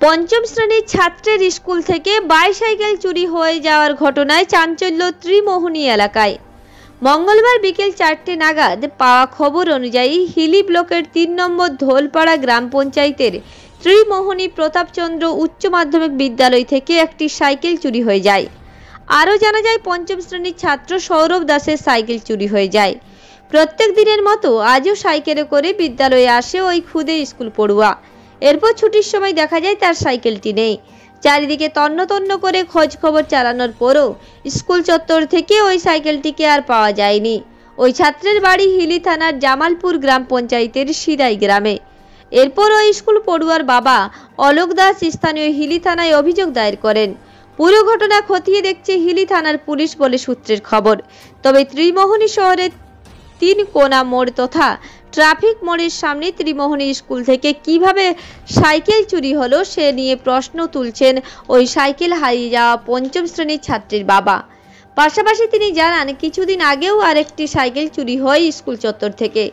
পঞ্চম শ্রেণীর ছাত্রের স্কুল থেকে বাইসাইকেল চুরি হয়ে যাওয়ার ঘটনায় চাঞ্চল্য ত্রিমোহনী এলাকায়। মঙ্গলবার বিকেল 4টে নাগাদ পাওয়া খবর অনুযায়ী হিলি ব্লকের 3 নম্বর ধোলপাড়া গ্রাম পঞ্চায়েতের ত্রিমোহনী প্রতাপচন্দ্র উচ্চ মাধ্যমিক বিদ্যালয় থেকে একটি সাইকেল চুরি হয়ে যায়। আরও জানা যায়, পঞ্চম শ্রেণীর ছাত্র সৌরভ দাসের সাইকেল চুরি হয়ে যায়। প্রত্যেক দিনের মতো আজও সাইকেলে করে বিদ্যালয়ে আসে ওই ক্ষুদে স্কুল পড়ুয়া। এরপর ছুটির সময় দেখা যায় তার সাইকেলটি নেই। চারিদিকে তন্ন তন্ন করে খোঁজ খবর চালানোর পরও স্কুল চত্বর থেকে ওই সাইকেলটিকে আর পাওয়া যায়নি। ওই ছাত্রের বাড়ি হিলি থানার জামালপুর গ্রাম পঞ্চায়েতের সিরাই গ্রামে। এরপর ওই স্কুল পড়ুয়ার বাবা অলোক দাস স্থানীয় হিলি থানায় অভিযোগ দায়ের করেন। পুরো ঘটনা খতিয়ে দেখছে হিলি থানার পুলিশ বলে সূত্রের খবর। তবে ত্রিমোহনী শহরের 3 কোনা মোড় তথা ট্রাফিক মোড়ের সামনে ত্রিমোহনী স্কুল থেকে কিভাবে সাইকেল চুরি হলো সে নিয়ে প্রশ্ন তুলছেন ওই সাইকেল হারিয়ে যাওয়া পঞ্চম শ্রেণীর ছাত্রীর বাবা। পাশাপাশি তিনি জানান, কিছুদিন আগেও আরেকটি সাইকেল চুরি হয় স্কুল চত্বর থেকে।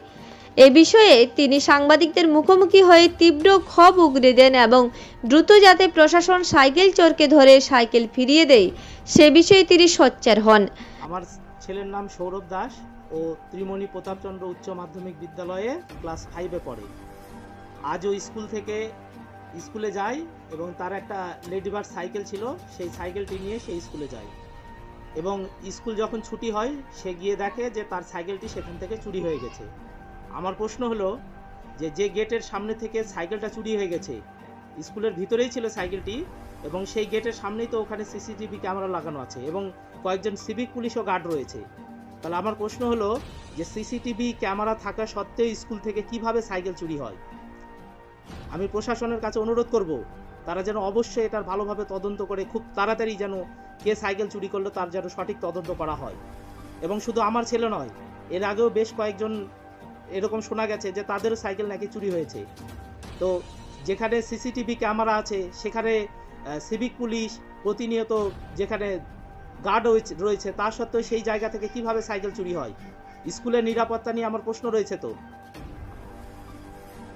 এ বিষয়ে তিনি সাংবাদিকদের মুখোমুখি হয়ে তীব্র ক্ষোভ উগরে দেন এবং দ্রুত যাতে প্রশাসন সাইকেল চোরকে ধরে সাইকেল ফিরিয়ে দেয় সে বিষয়ে তিনি সোচ্চার হন। আমার ছেলের নাম সৌরভ দাস ও ত্রিমোহনী প্রতাপচন্দ্র উচ্চ মাধ্যমিক বিদ্যালয়ে ক্লাস 5-এ পড়ে। আজও স্কুল থেকে স্কুলে যায় এবং তার একটা লেডিবার্ড সাইকেল ছিল, সেই সাইকেলটি নিয়ে সে স্কুলে যায় এবং স্কুল যখন ছুটি হয় সে গিয়ে দেখে যে তার সাইকেলটি সেখান থেকে চুরি হয়ে গেছে। আমার প্রশ্ন হলো যে গেটের সামনে থেকে সাইকেলটা চুরি হয়ে গেছে, স্কুলের ভিতরেই ছিল সাইকেলটি এবং সেই গেটের সামনেই তো ওখানে সিসিটিভি ক্যামেরা লাগানো আছে এবং কয়েকজন সিভিক পুলিশও গার্ড রয়েছে। তাহলে আমার প্রশ্ন হলো যে সিসিটিভি ক্যামেরা থাকা সত্ত্বেও স্কুল থেকে কিভাবে সাইকেল চুরি হয়? আমি প্রশাসনের কাছে অনুরোধ করব তারা যেন অবশ্যই এটার ভালোভাবে তদন্ত করে খুব তাড়াতাড়ি যেন কে সাইকেল চুরি করলো তার যেন সঠিক তদন্ত করা হয়। এবং শুধু আমার ছেলে নয়, এর আগেও বেশ কয়েকজন এরকম শোনা গেছে যে তাদেরও সাইকেল নাকি চুরি হয়েছে। তো যেখানে সিসিটিভি ক্যামেরা আছে সেখানে সিভিক পুলিশ প্রতিনিয়ত যেখানে গার্ড রয়েছে তা সত্ত্বেও সেই জায়গা থেকে কিভাবে সাইকেল চুরি হয়? স্কুলের নিরাপত্তা নিয়ে আমার প্রশ্ন রয়েছে তো।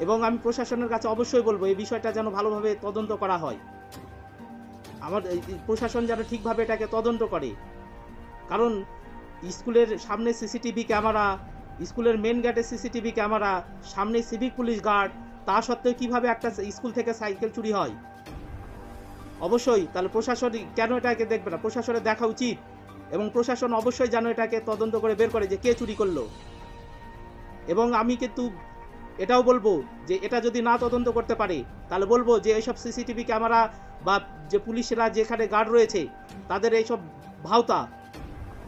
এবং আমি প্রশাসনের কাছে অবশ্যই বলবো এই বিষয়টা যেন ভালোভাবে তদন্ত করা হয়। আমার প্রশাসন যেন ঠিকভাবে এটাকে তদন্ত করে, কারণ স্কুলের সামনে সিসিটিভি ক্যামেরা, স্কুলের মেন গেটে সিসিটিভি ক্যামেরা, সামনে সিভিক পুলিশ গার্ড, তা সত্ত্বেও কিভাবে একটা স্কুল থেকে সাইকেল চুরি হয়? অবশ্যই তাহলে প্রশাসন কেন এটাকে দেখবে না? প্রশাসনের দেখা উচিত এবং প্রশাসন অবশ্যই যেন এটাকে তদন্ত করে বের করে যে কে চুরি করলো। এবং আমি কিন্তু এটাও বলবো যে এটা যদি না তদন্ত করতে পারে তাহলে বলবো যে এইসব সিসিটিভি ক্যামেরা বা যে পুলিশরা যেখানে গার্ড রয়েছে তাদের এইসব ভাওতা,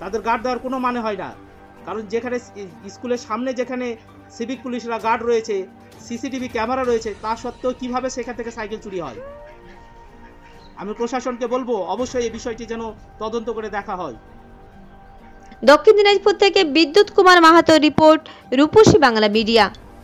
তাদের গার্ড দেওয়ার কোনো মানে হয় না। কারণ যেখানে স্কুলের সামনে যেখানে সিভিক পুলিশরা গার্ড রয়েছে, সিসিটিভি ক্যামেরা রয়েছে, তা সত্ত্বেও কিভাবে সেখান থেকে সাইকেল চুরি হয়? আমি প্রশাসনকে বলবো অবশ্যই এই বিষয়টি যেন তদন্ত করে দেখা হয়। দক্ষিণ দিনাজপুর থেকে বিদ্যুৎ কুমার মাহাতো রিপোর্ট, রূপসী বাংলা মিডিয়া।